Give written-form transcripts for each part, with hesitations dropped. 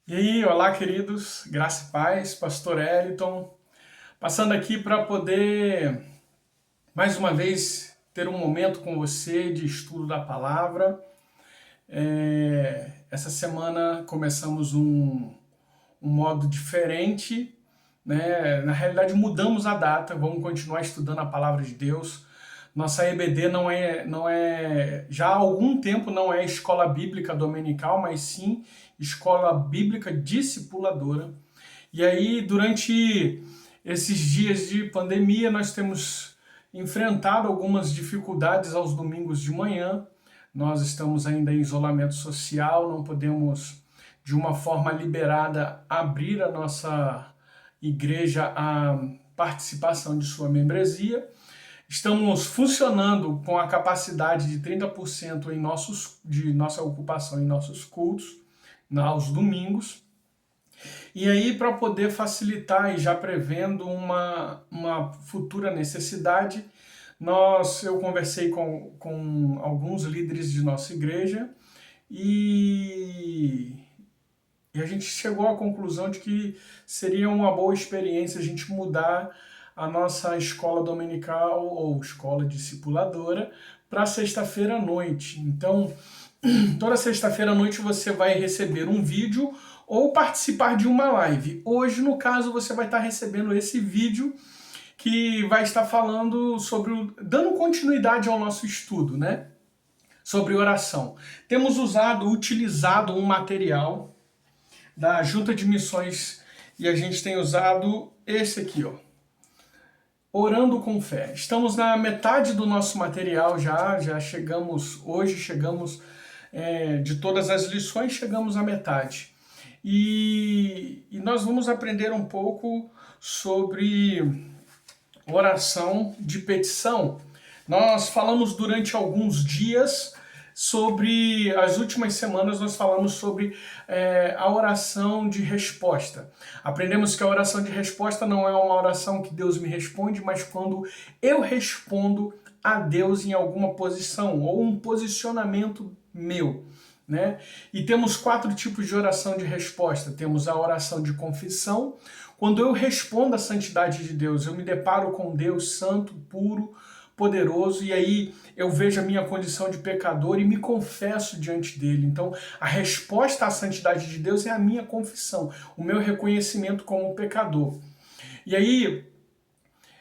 E aí, olá queridos, graça e paz, Pastor Eliton, passando aqui para poder mais uma vez ter um momento com você de estudo da palavra. Essa semana começamos um modo diferente, né? Na realidade mudamos a data, vamos continuar estudando a palavra de Deus. Nossa EBD já há algum tempo não é escola bíblica dominical, mas sim escola bíblica discipuladora. E aí, durante esses dias de pandemia, nós temos enfrentado algumas dificuldades aos domingos de manhã. Nós estamos ainda em isolamento social, não podemos, de uma forma liberada, abrir a nossa igreja à participação de sua membresia. Estamos funcionando com a capacidade de 30% de nossa ocupação em nossos cultos, aos domingos. E aí, para poder facilitar e já prevendo uma futura necessidade, eu conversei com alguns líderes de nossa igreja e, e a gente chegou à conclusão de que seria uma boa experiência a gente mudar a nossa escola dominical ou escola discipuladora para sexta-feira à noite. Então, toda sexta-feira à noite você vai receber um vídeo ou participar de uma live. Hoje, no caso, você vai estar recebendo esse vídeo que vai estar falando dando continuidade ao nosso estudo, né? Sobre oração. Temos utilizado um material da Junta de Missões e a gente tem usado esse aqui, ó. Orando com fé. Estamos na metade do nosso material já chegamos, hoje chegamos, de todas as lições, chegamos à metade. E nós vamos aprender um pouco sobre oração de petição. Nós falamos durante alguns dias sobre, as últimas semanas nós falamos sobre a oração de resposta. Aprendemos que a oração de resposta não é uma oração que Deus me responde, mas quando eu respondo a Deus em alguma posição ou um posicionamento meu. Né? E temos 4 tipos de oração de resposta. Temos a oração de confissão. Quando eu respondo à santidade de Deus, eu me deparo com Deus santo, puro, poderoso, e aí eu vejo a minha condição de pecador e me confesso diante dele. Então, a resposta à santidade de Deus é a minha confissão, o meu reconhecimento como pecador. E aí,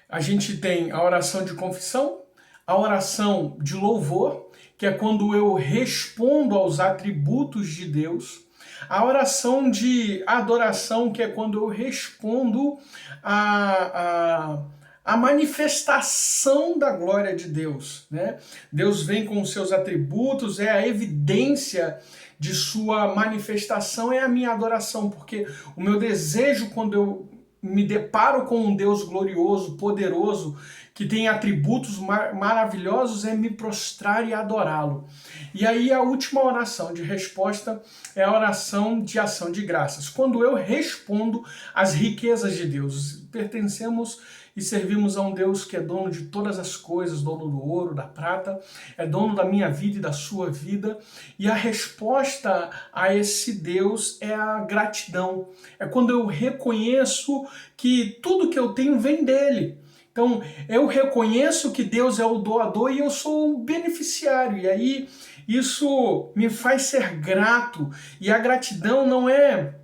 a gente tem a oração de confissão, a oração de louvor, que é quando eu respondo aos atributos de Deus, a oração de adoração, que é quando eu respondo a manifestação da glória de Deus. Né? Deus vem com os seus atributos, é a evidência de sua manifestação, é a minha adoração, porque o meu desejo quando eu me deparo com um Deus glorioso, poderoso, que tem atributos maravilhosos, é me prostrar e adorá-lo. E aí a última oração de resposta é a oração de ação de graças. Quando eu respondo às riquezas de Deus, pertencemos e servimos a um Deus que é dono de todas as coisas, dono do ouro, da prata, é dono da minha vida e da sua vida, e a resposta a esse Deus é a gratidão. É quando eu reconheço que tudo que eu tenho vem dele. Então, eu reconheço que Deus é o doador e eu sou o beneficiário. E aí, isso me faz ser grato. E a gratidão não é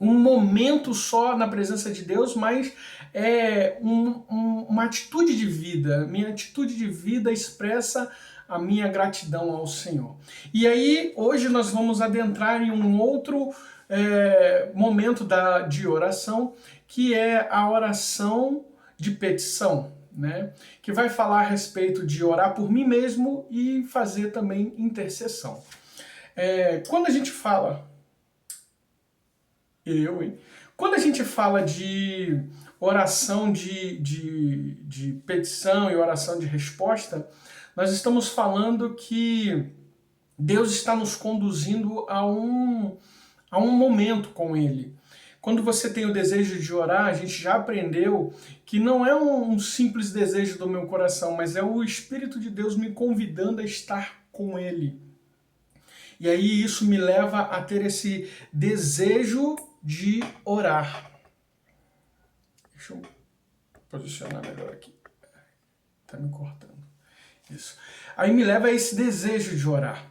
um momento só na presença de Deus, mas é uma atitude de vida. Minha atitude de vida expressa a minha gratidão ao Senhor. E aí, hoje nós vamos adentrar em um outro momento de oração, que é a oração de petição, né? Que vai falar a respeito de orar por mim mesmo e fazer também intercessão. Quando a gente fala... Quando a gente fala de oração de petição e oração de resposta, nós estamos falando que Deus está nos conduzindo a um momento com Ele. Quando você tem o desejo de orar, a gente já aprendeu que não é um simples desejo do meu coração, mas é o Espírito de Deus me convidando a estar com Ele. E aí isso me leva a ter esse desejo de orar. Deixa eu posicionar melhor aqui. Tá me cortando. Isso. Aí me leva a esse desejo de orar.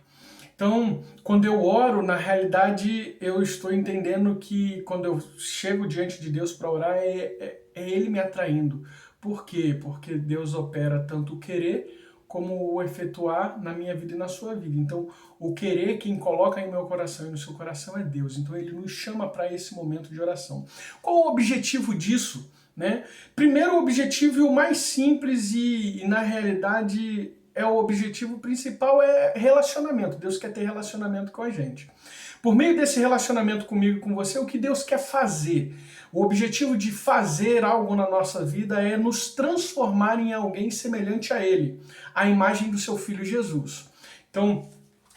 Então, quando eu oro, na realidade, eu estou entendendo que quando eu chego diante de Deus para orar, é Ele me atraindo. Por quê? Porque Deus opera tanto o querer como o efetuar na minha vida e na sua vida. Então, o querer, quem coloca em meu coração e no seu coração é Deus. Então, Ele nos chama para esse momento de oração. Qual o objetivo disso? Né? Primeiro, o objetivo e o mais simples e na realidade o objetivo principal é relacionamento. Deus quer ter relacionamento com a gente. Por meio desse relacionamento comigo e com você, o que Deus quer fazer? O objetivo de fazer algo na nossa vida é nos transformar em alguém semelhante a Ele, a imagem do seu Filho Jesus. Então,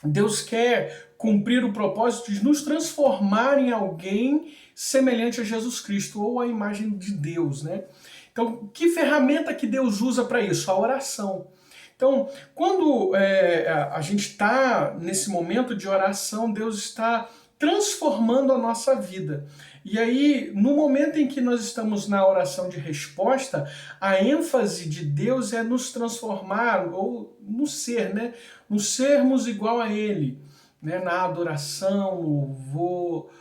Deus quer cumprir o propósito de nos transformar em alguém semelhante a Jesus Cristo, ou a imagem de Deus, né? Então, que ferramenta que Deus usa para isso? A oração. Então, quando a gente está nesse momento de oração, Deus está transformando a nossa vida. E aí, no momento em que nós estamos na oração de resposta, a ênfase de Deus é nos transformar, ou no ser, né? No sermos igual a Ele, né? Na adoração, no louvor,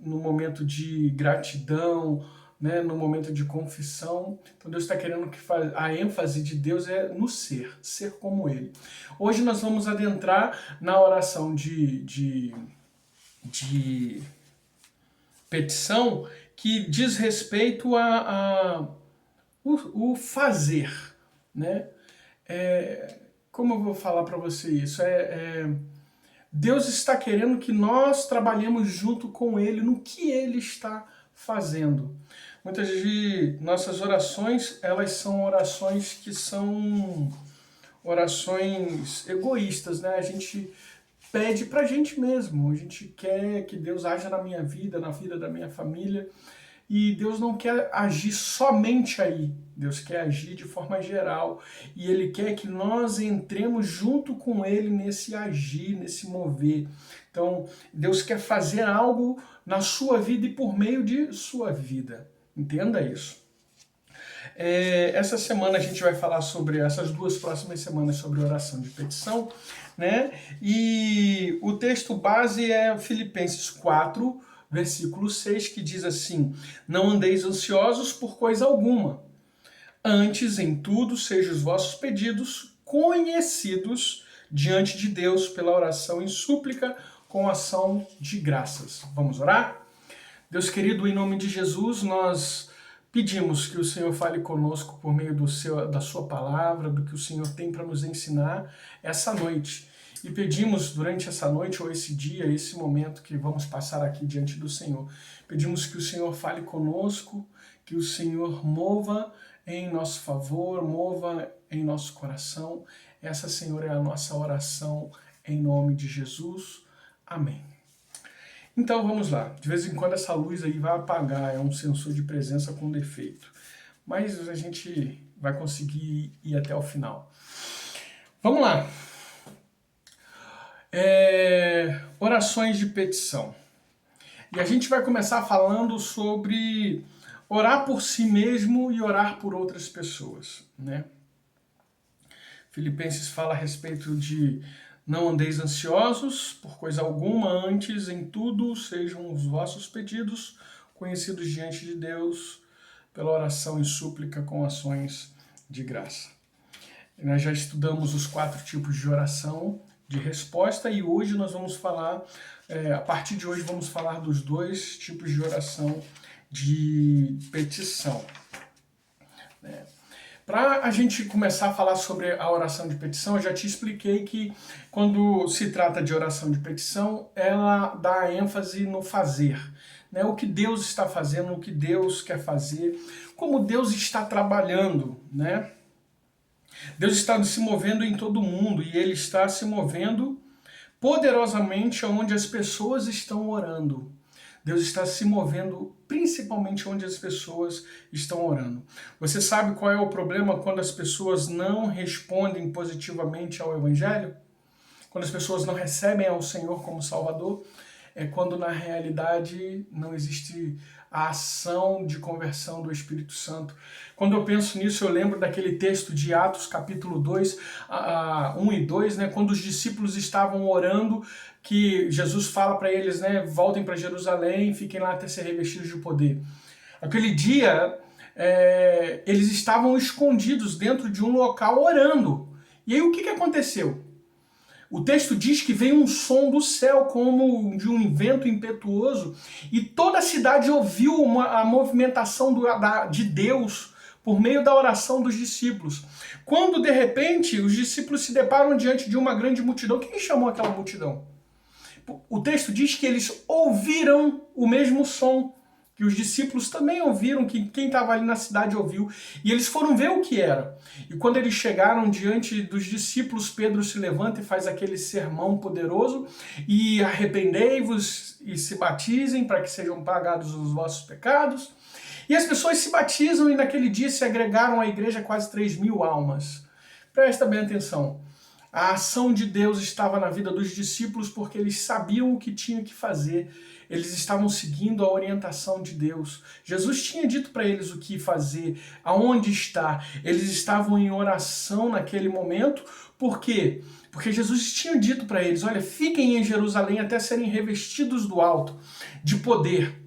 no momento de gratidão, né, no momento de confissão. Então Deus está querendo que a ênfase de Deus é no ser como Ele. Hoje nós vamos adentrar na oração de petição que diz respeito o fazer, né? Como eu vou falar para você isso? Deus está querendo que nós trabalhemos junto com Ele no que Ele está fazendo. Muitas de nossas orações, elas são orações que são orações egoístas, né? A gente pede pra gente mesmo, a gente quer que Deus haja na minha vida, na vida da minha família, e Deus não quer agir somente aí, Deus quer agir de forma geral, e Ele quer que nós entremos junto com Ele nesse agir, nesse mover. Então, Deus quer fazer algo na sua vida e por meio de sua vida. Entenda isso. Essa semana a gente vai falar sobre, essas duas próximas semanas, sobre oração de petição, né? E o texto base é Filipenses 4, versículo 6, que diz assim: não andeis ansiosos por coisa alguma, antes em tudo sejam os vossos pedidos conhecidos diante de Deus pela oração e súplica com ação de graças. Vamos orar? Deus querido, em nome de Jesus, nós pedimos que o Senhor fale conosco por meio da sua palavra, do que o Senhor tem para nos ensinar essa noite. E pedimos durante essa noite ou esse dia, esse momento que vamos passar aqui diante do Senhor, pedimos que o Senhor fale conosco, que o Senhor mova em nosso favor, mova em nosso coração. Essa, Senhor, é a nossa oração em nome de Jesus. Amém. Então vamos lá, de vez em quando essa luz aí vai apagar, é um sensor de presença com defeito, mas a gente vai conseguir ir até o final. Vamos lá, orações de petição, e a gente vai começar falando sobre orar por si mesmo e orar por outras pessoas, né? Filipenses fala a respeito de não andeis ansiosos por coisa alguma, antes em tudo sejam os vossos pedidos conhecidos diante de Deus pela oração e súplica com ações de graça. E nós já estudamos os 4 tipos de oração de resposta e hoje nós vamos falar, a partir de hoje vamos falar dos 2 tipos de oração de petição, né? Para a gente começar a falar sobre a oração de petição, eu já te expliquei que quando se trata de oração de petição, ela dá ênfase no fazer, né? O que Deus está fazendo, o que Deus quer fazer, como Deus está trabalhando, né? Deus está se movendo em todo mundo e Ele está se movendo poderosamente onde as pessoas estão orando. Deus está se movendo principalmente onde as pessoas estão orando. Você sabe qual é o problema quando as pessoas não respondem positivamente ao Evangelho? quando as pessoas não recebem ao Senhor como Salvador, é quando na realidade não existe a ação de conversão do Espírito Santo. Quando eu penso nisso, eu lembro daquele texto de Atos capítulo 2, 1 e 2, né, quando os discípulos estavam orando, que Jesus fala para eles, né, voltem para Jerusalém, fiquem lá até ser revestidos de poder. Aquele dia, eles estavam escondidos dentro de um local orando. E aí o que aconteceu? O texto diz que veio um som do céu como de um vento impetuoso e toda a cidade ouviu a movimentação de Deus por meio da oração dos discípulos. Quando, de repente, os discípulos se deparam diante de uma grande multidão, quem chamou aquela multidão? O texto diz que eles ouviram o mesmo som, que os discípulos também ouviram, que quem estava ali na cidade ouviu, e eles foram ver o que era. E quando eles chegaram diante dos discípulos, Pedro se levanta e faz aquele sermão poderoso, e arrependei-vos e se batizem para que sejam pagados os vossos pecados. E as pessoas se batizam e naquele dia se agregaram à igreja quase 3.000 almas. Presta bem atenção. A ação de Deus estava na vida dos discípulos porque eles sabiam o que tinham que fazer. Eles estavam seguindo a orientação de Deus. Jesus tinha dito para eles o que fazer, aonde estar. Eles estavam em oração naquele momento. Por quê? Porque Jesus tinha dito para eles, olha, fiquem em Jerusalém até serem revestidos do alto, de poder.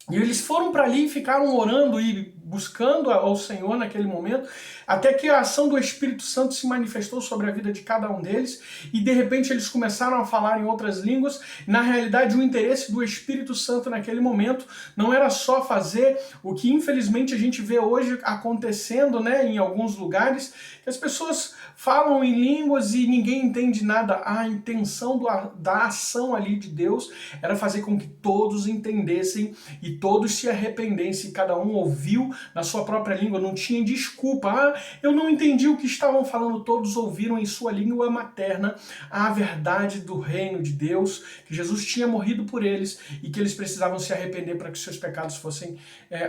E eles foram para ali e ficaram orando e buscando ao Senhor naquele momento, até que a ação do Espírito Santo se manifestou sobre a vida de cada um deles, e de repente eles começaram a falar em outras línguas. Na realidade, o interesse do Espírito Santo naquele momento não era só fazer o que infelizmente a gente vê hoje acontecendo, né, em alguns lugares, que as pessoas falam em línguas e ninguém entende nada. A intenção da ação ali de Deus era fazer com que todos entendessem e todos se arrependessem, cada um ouviu na sua própria língua, não tinha desculpa. Eu não entendi o que estavam falando, todos ouviram em sua língua materna a verdade do reino de Deus, que Jesus tinha morrido por eles e que eles precisavam se arrepender para que seus pecados fossem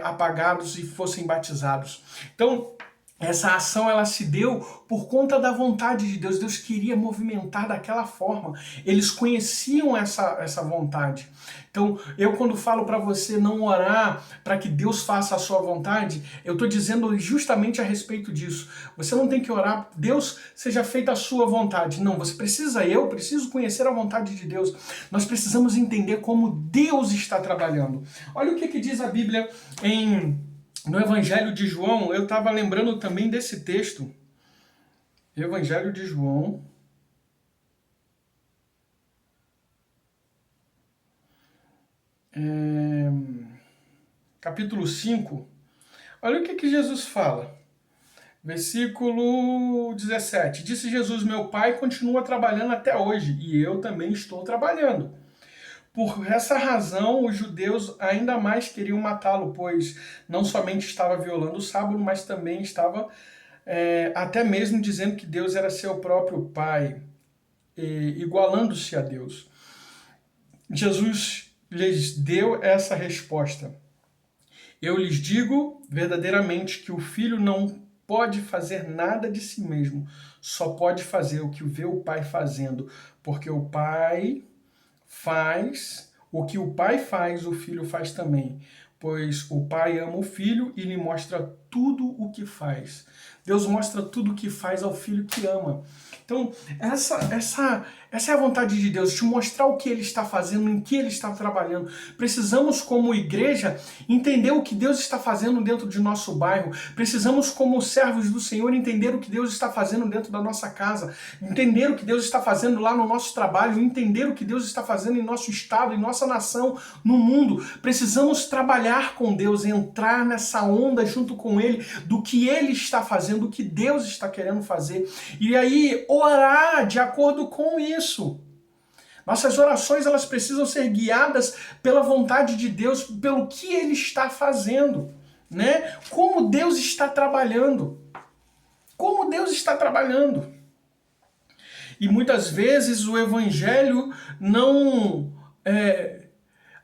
apagados e fossem batizados. Então, essa ação ela se deu por conta da vontade de Deus. Deus queria movimentar daquela forma. Eles conheciam essa vontade. Então, eu quando falo para você não orar para que Deus faça a sua vontade, eu estou dizendo justamente a respeito disso. Você não tem que orar, Deus seja feita a sua vontade. Não, eu preciso conhecer a vontade de Deus. Nós precisamos entender como Deus está trabalhando. Olha o que diz a Bíblia no Evangelho de João. Eu estava lembrando também desse texto. Evangelho de João. Capítulo 5. Olha o que Jesus fala. Versículo 17. Disse Jesus, meu Pai continua trabalhando até hoje, e eu também estou trabalhando. Por essa razão, os judeus ainda mais queriam matá-lo, pois não somente estava violando o sábado, mas também estava até mesmo dizendo que Deus era seu próprio Pai, igualando-se a Deus. Jesus lhes deu essa resposta. Eu lhes digo verdadeiramente que o Filho não pode fazer nada de si mesmo, só pode fazer o que vê o Pai fazendo, porque o Pai faz, o que o Pai faz, o Filho faz também, pois o Pai ama o Filho e lhe mostra tudo o que faz. Deus mostra tudo o que faz ao Filho que ama. Então, essa é a vontade de Deus, te mostrar o que Ele está fazendo, em que Ele está trabalhando. Precisamos, como igreja, entender o que Deus está fazendo dentro de nosso bairro. Precisamos, como servos do Senhor, entender o que Deus está fazendo dentro da nossa casa. Entender o que Deus está fazendo lá no nosso trabalho. Entender o que Deus está fazendo em nosso estado, em nossa nação, no mundo. Precisamos trabalhar com Deus, entrar nessa onda junto com Ele, do que Ele está fazendo, do que Deus está querendo fazer. E aí, orar de acordo com isso. Nossas orações elas precisam ser guiadas pela vontade de Deus, pelo que Ele está fazendo, né? Como Deus está trabalhando. Como Deus está trabalhando. E muitas vezes o Evangelho não...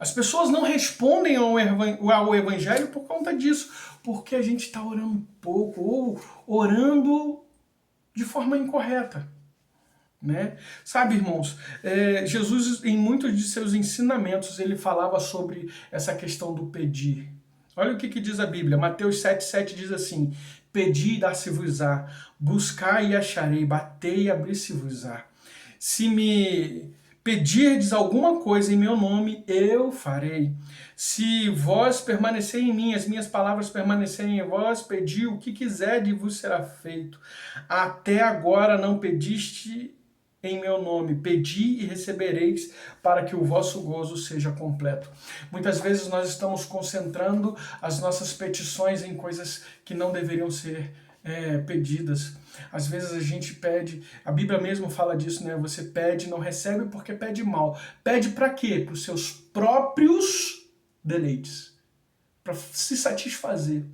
as pessoas não respondem ao Evangelho por conta disso, porque a gente está orando pouco, ou orando de forma incorreta. né? Sabe, irmãos, Jesus, em muitos de seus ensinamentos, ele falava sobre essa questão do pedir. Olha o que diz a Bíblia. Mateus 7,7 diz assim: pedi e dar-se-vos-á, buscai e acharei, batei e abrir-se-vos-á. Se me pedirdes alguma coisa em meu nome, eu farei. Se vós permanecerem em mim, as minhas palavras permanecerem em vós, pedi o que quiserdes e vos será feito. Até agora não pediste em meu nome, pedi e recebereis, para que o vosso gozo seja completo. Muitas vezes nós estamos concentrando as nossas petições em coisas que não deveriam ser pedidas. Às vezes a gente pede, a Bíblia mesmo fala disso, né? Você pede, não recebe porque pede mal. Pede para quê? Para os seus próprios deleites, para se satisfazer.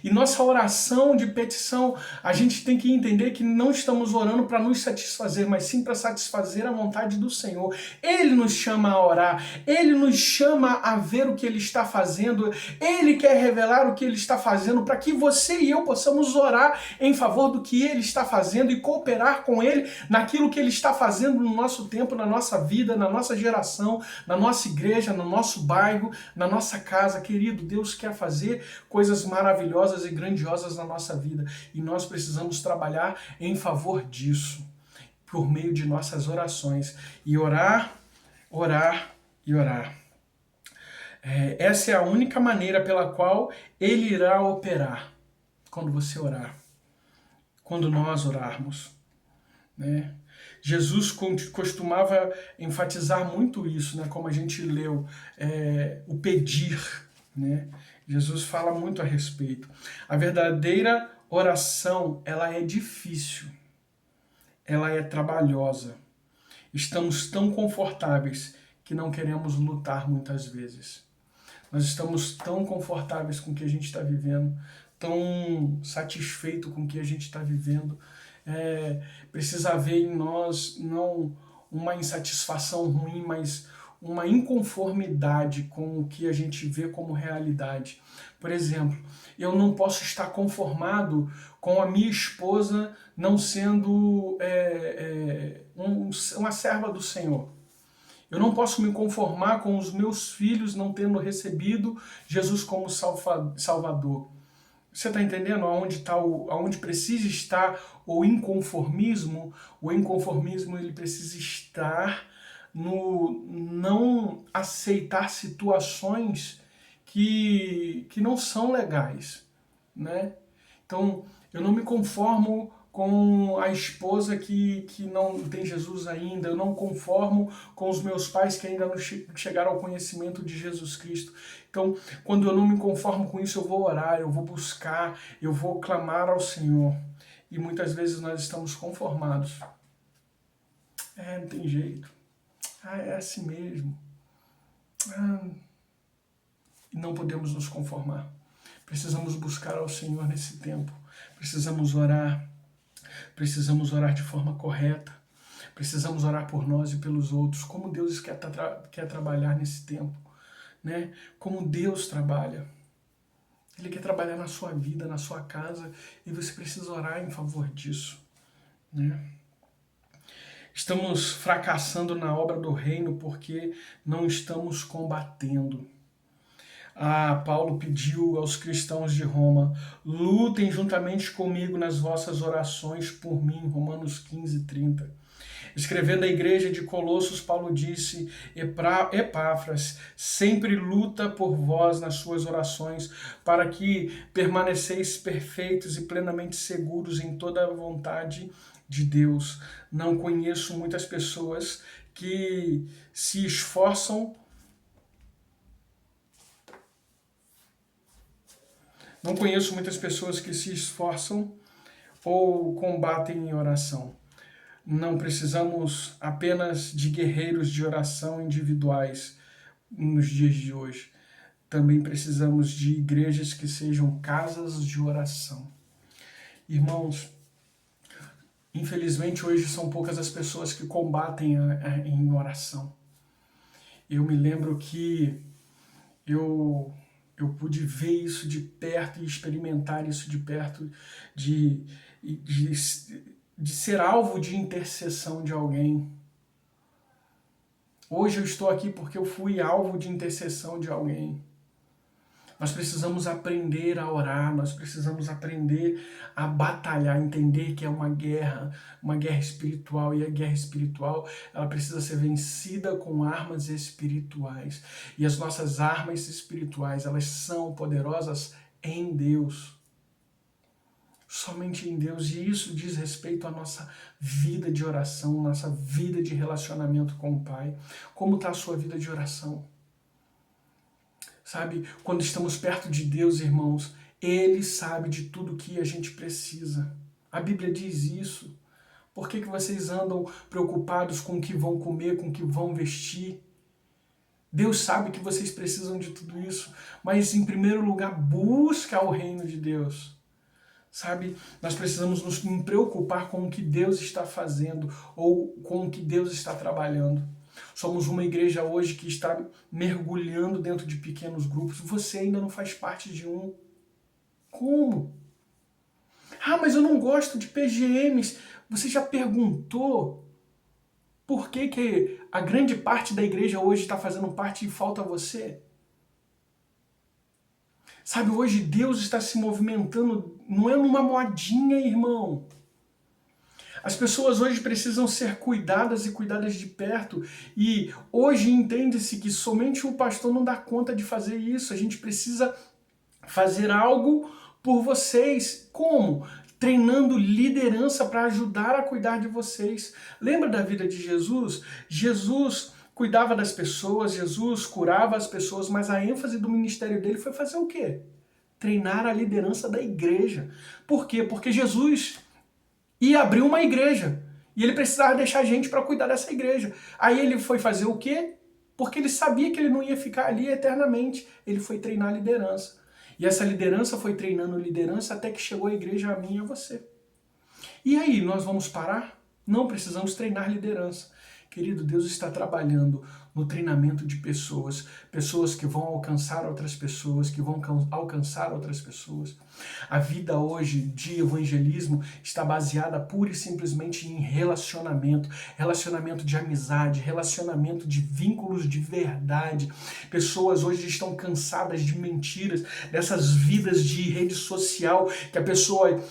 E nossa oração de petição, a gente tem que entender que não estamos orando para nos satisfazer, mas sim para satisfazer a vontade do Senhor. Ele nos chama a orar, Ele nos chama a ver o que Ele está fazendo, Ele quer revelar o que Ele está fazendo para que você e eu possamos orar em favor do que Ele está fazendo e cooperar com Ele naquilo que Ele está fazendo no nosso tempo, na nossa vida, na nossa geração, na nossa igreja, no nosso bairro, na nossa casa. Querido, Deus quer fazer coisas maravilhosas e grandiosas na nossa vida, e nós precisamos trabalhar em favor disso, por meio de nossas orações, e orar, orar e orar. Essa é a única maneira pela qual Ele irá operar, quando você orar, quando nós orarmos, né? Jesus costumava enfatizar muito isso, né? Como a gente leu, o pedir, né? Jesus fala muito a respeito. A verdadeira oração, ela é difícil, ela é trabalhosa. Estamos tão confortáveis que não queremos lutar muitas vezes. Nós estamos tão confortáveis com o que a gente está vivendo, tão satisfeito com o que a gente está vivendo. Precisa haver em nós não uma insatisfação ruim, mas uma inconformidade com o que a gente vê como realidade. Por exemplo, eu não posso estar conformado com a minha esposa não sendo uma serva do Senhor. Eu não posso me conformar com os meus filhos não tendo recebido Jesus como Salvador. Você está entendendo aonde precisa estar o inconformismo? O inconformismo ele precisa estar no não aceitar situações que não são legais, né? Então, eu não me conformo com a esposa que não tem Jesus ainda, eu não conformo com os meus pais que ainda não chegaram ao conhecimento de Jesus Cristo. Então, quando eu não me conformo com isso, eu vou orar, eu vou buscar, eu vou clamar ao Senhor. E muitas vezes nós estamos conformados. Não tem jeito. É assim mesmo. E não podemos nos conformar. Precisamos buscar ao Senhor nesse tempo. Precisamos orar de forma correta. Precisamos orar por nós e pelos outros. Como Deus quer trabalhar nesse tempo, né? Como Deus trabalha. Ele quer trabalhar na sua vida, na sua casa, e você precisa orar em favor disso, né? Estamos fracassando na obra do reino porque não estamos combatendo. Paulo pediu aos cristãos de Roma: lutem juntamente comigo nas vossas orações por mim, Romanos 15:30. Escrevendo à igreja de Colossos, Paulo disse: Epáfras sempre luta por vós nas suas orações, para que permaneceis perfeitos e plenamente seguros em toda a vontade de Deus. Não conheço muitas pessoas que se esforçam ou combatem em oração. Não precisamos apenas de guerreiros de oração individuais nos dias de hoje. Também precisamos de igrejas que sejam casas de oração. Irmãos, infelizmente hoje são poucas as pessoas que combatem em oração. Eu me lembro que eu pude ver isso de perto e experimentar isso de perto, de de ser alvo de intercessão de alguém. Hoje eu estou aqui porque eu fui alvo de intercessão de alguém. Nós precisamos aprender a orar, nós precisamos aprender a batalhar, entender que é uma guerra espiritual, e a guerra espiritual, ela precisa ser vencida com armas espirituais. E as nossas armas espirituais, elas são poderosas em Deus. Somente em Deus, e isso diz respeito à nossa vida de oração, nossa vida de relacionamento com o Pai. Como está a sua vida de oração? Sabe, quando estamos perto de Deus, irmãos, Ele sabe de tudo que a gente precisa. A Bíblia diz isso. Por que vocês andam preocupados com o que vão comer, com o que vão vestir? Deus sabe que vocês precisam de tudo isso, mas em primeiro lugar, busca o reino de Deus. Sabe, nós precisamos nos preocupar com o que Deus está fazendo ou com o que Deus está trabalhando. Somos uma igreja hoje que está mergulhando dentro de pequenos grupos. Você ainda não faz parte de um. Como? Ah, mas eu não gosto de PGMs. Você já perguntou por que a grande parte da igreja hoje está fazendo parte e falta você? Sabe, hoje Deus está se movimentando, não é numa modinha, irmão. As pessoas hoje precisam ser cuidadas e cuidadas de perto. E hoje entende-se que somente o pastor não dá conta de fazer isso. A gente precisa fazer algo por vocês. Como? Treinando liderança para ajudar a cuidar de vocês. Lembra da vida de Jesus? Jesus cuidava das pessoas, Jesus curava as pessoas, mas a ênfase do ministério dele foi fazer o quê? Treinar a liderança da igreja. Por quê? Porque Jesus ia abrir uma igreja e ele precisava deixar gente para cuidar dessa igreja. Aí ele foi fazer o quê? Porque ele sabia que ele não ia ficar ali eternamente. Ele foi treinar a liderança. E essa liderança foi treinando liderança até que chegou a igreja a mim e a você. E aí, nós vamos parar? Não, precisamos treinar liderança. Querido, Deus está trabalhando no treinamento de pessoas, pessoas que vão alcançar outras pessoas, que vão alcançar outras pessoas. A vida hoje de evangelismo está baseada pura e simplesmente em relacionamento, relacionamento de amizade, relacionamento de vínculos de verdade. Pessoas hoje estão cansadas de mentiras, dessas vidas de rede social, que a pessoa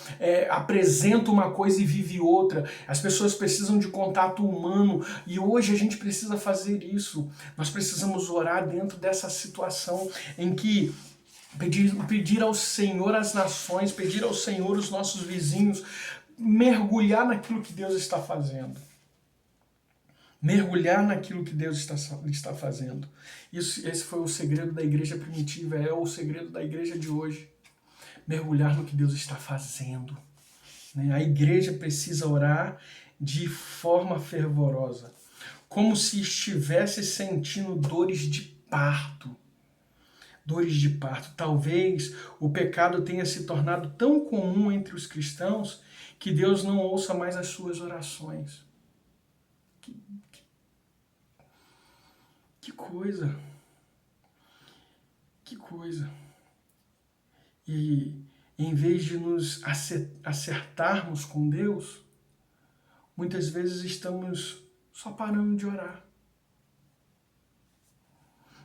apresenta uma coisa e vive outra. As pessoas precisam de contato humano e hoje a gente precisa fazer isso. Nós precisamos orar dentro dessa situação em que pedir ao Senhor as nações, pedir ao Senhor os nossos vizinhos, mergulhar naquilo que Deus está fazendo. Mergulhar naquilo que Deus está fazendo. Esse foi o segredo da igreja primitiva, é o segredo da igreja de hoje. Mergulhar no que Deus está fazendo. A igreja precisa orar de forma fervorosa, como se estivesse sentindo dores de parto. Dores de parto. Talvez o pecado tenha se tornado tão comum entre os cristãos que Deus não ouça mais as suas orações. Que coisa! Que coisa! E em vez de nos acertarmos com Deus, muitas vezes estamos só parando de orar.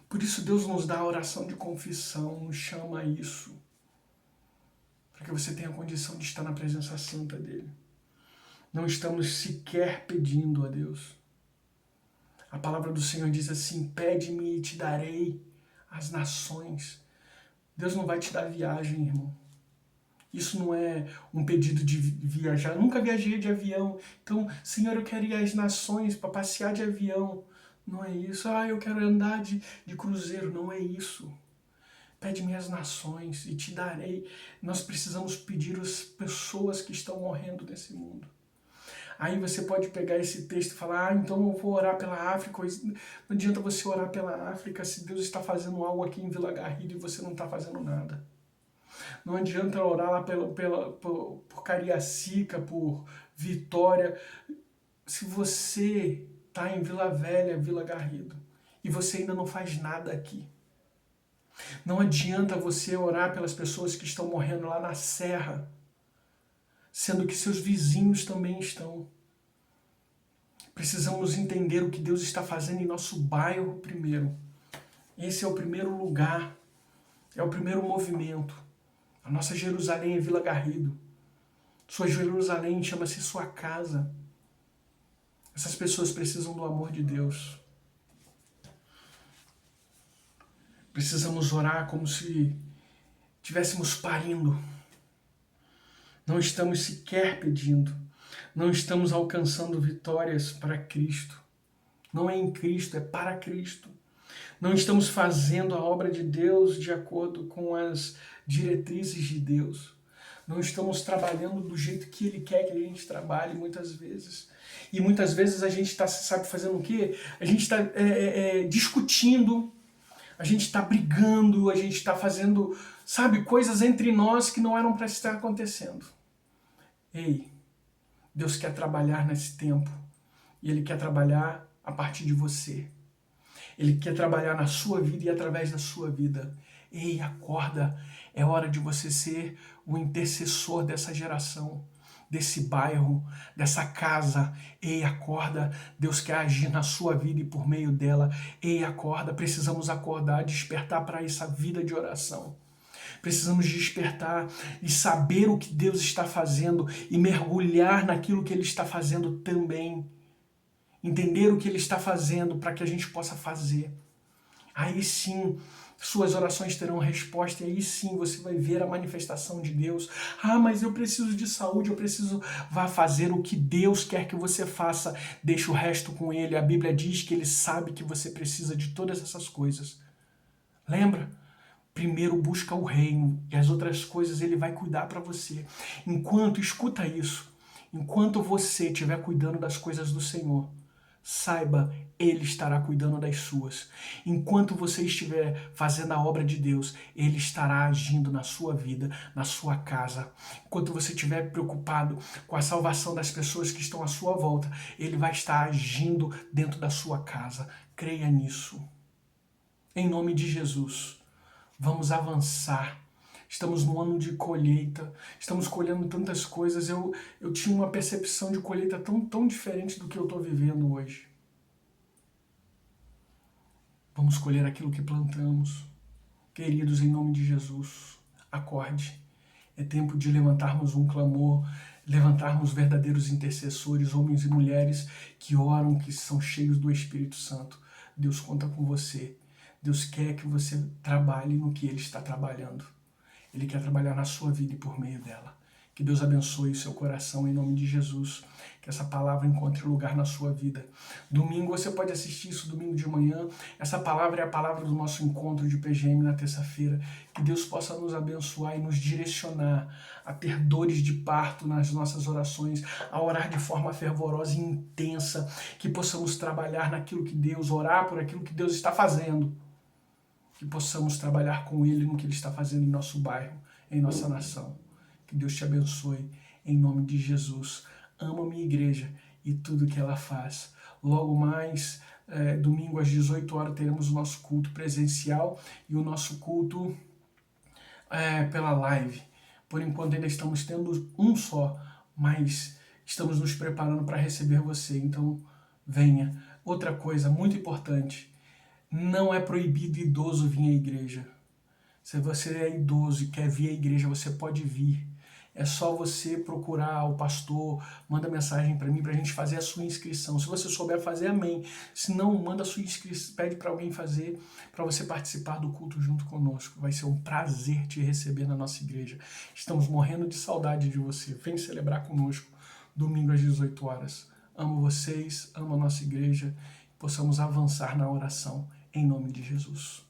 Por isso Deus nos dá a oração de confissão, nos chama a isso, para que você tenha a condição de estar na presença santa dele. Não estamos sequer pedindo a Deus. A palavra do Senhor diz assim: pede-me e te darei as nações. Deus não vai te dar viagem, irmão. Isso não é um pedido de viajar. Eu nunca viajei de avião. Então, Senhor, eu quero ir às nações para passear de avião. Não é isso. Eu quero andar de cruzeiro. Não é isso. Pede-me as nações e te darei. Nós precisamos pedir as pessoas que estão morrendo nesse mundo. Aí você pode pegar esse texto e falar: então eu vou orar pela África. Não adianta você orar pela África se Deus está fazendo algo aqui em Vila Garrido e você não está fazendo nada. Não adianta orar lá por Cariacica, por Vitória, se você está em Vila Velha, Vila Garrido, e você ainda não faz nada aqui. Não adianta você orar pelas pessoas que estão morrendo lá na Serra, sendo que seus vizinhos também estão. Precisamos entender o que Deus está fazendo em nosso bairro primeiro. Esse é o primeiro lugar, é o primeiro movimento. A nossa Jerusalém é Vila Garrido. Sua Jerusalém chama-se sua casa. Essas pessoas precisam do amor de Deus. Precisamos orar como se estivéssemos parindo. Não estamos sequer pedindo. Não estamos alcançando vitórias para Cristo. Não é em Cristo, é para Cristo. Não estamos fazendo a obra de Deus de acordo com as diretrizes de Deus. Não estamos trabalhando do jeito que Ele quer que a gente trabalhe muitas vezes. E muitas vezes a gente está, sabe, fazendo o quê? A gente está discutindo, a gente está brigando, a gente está fazendo, sabe, coisas entre nós que não eram para estar acontecendo. Ei, Deus quer trabalhar nesse tempo. E Ele quer trabalhar a partir de você. Ele quer trabalhar na sua vida e através da sua vida. Ei, acorda, é hora de você ser o intercessor dessa geração, desse bairro, dessa casa. Ei, acorda, Deus quer agir na sua vida e por meio dela. Ei, acorda, precisamos acordar, despertar para essa vida de oração. Precisamos despertar e saber o que Deus está fazendo e mergulhar naquilo que Ele está fazendo também. Entender o que Ele está fazendo para que a gente possa fazer. Aí sim, suas orações terão resposta e aí sim você vai ver a manifestação de Deus. Ah, mas eu preciso de saúde, eu preciso... Vá fazer o que Deus quer que você faça. Deixa o resto com Ele. A Bíblia diz que Ele sabe que você precisa de todas essas coisas. Lembra? Primeiro busca o reino e as outras coisas Ele vai cuidar para você. Enquanto, escuta isso, enquanto você estiver cuidando das coisas do Senhor, saiba, Ele estará cuidando das suas. Enquanto você estiver fazendo a obra de Deus, Ele estará agindo na sua vida, na sua casa. Enquanto você estiver preocupado com a salvação das pessoas que estão à sua volta, Ele vai estar agindo dentro da sua casa. Creia nisso. Em nome de Jesus, vamos avançar. Estamos no ano de colheita, estamos colhendo tantas coisas. Eu tinha uma percepção de colheita tão diferente do que eu estou vivendo hoje. Vamos colher aquilo que plantamos. Queridos, em nome de Jesus, acorde. É tempo de levantarmos um clamor, levantarmos verdadeiros intercessores, homens e mulheres que oram, que são cheios do Espírito Santo. Deus conta com você. Deus quer que você trabalhe no que Ele está trabalhando. Ele quer trabalhar na sua vida e por meio dela. Que Deus abençoe o seu coração em nome de Jesus. Que essa palavra encontre lugar na sua vida. Domingo você pode assistir isso domingo de manhã. Essa palavra é a palavra do nosso encontro de PGM na terça-feira. Que Deus possa nos abençoar e nos direcionar a ter dores de parto nas nossas orações, a orar de forma fervorosa e intensa. Que possamos trabalhar naquilo que Deus, orar por aquilo que Deus está fazendo. Que possamos trabalhar com Ele no que Ele está fazendo em nosso bairro, em nossa nação. Que Deus te abençoe, em nome de Jesus. Amo a minha igreja e tudo que ela faz. Logo mais, domingo às 18 horas, teremos o nosso culto presencial e o nosso culto pela live. Por enquanto ainda estamos tendo um só, mas estamos nos preparando para receber você. Então, venha. Outra coisa muito importante. Não é proibido idoso vir à igreja. Se você é idoso e quer vir à igreja, você pode vir. É só você procurar o pastor, manda mensagem para mim para a gente fazer a sua inscrição. Se você souber fazer, amém. Se não, manda a sua inscrição, pede para alguém fazer, para você participar do culto junto conosco. Vai ser um prazer te receber na nossa igreja. Estamos morrendo de saudade de você. Vem celebrar conosco, domingo às 18 horas. Amo vocês, amo a nossa igreja. Possamos avançar na oração. Em nome de Jesus.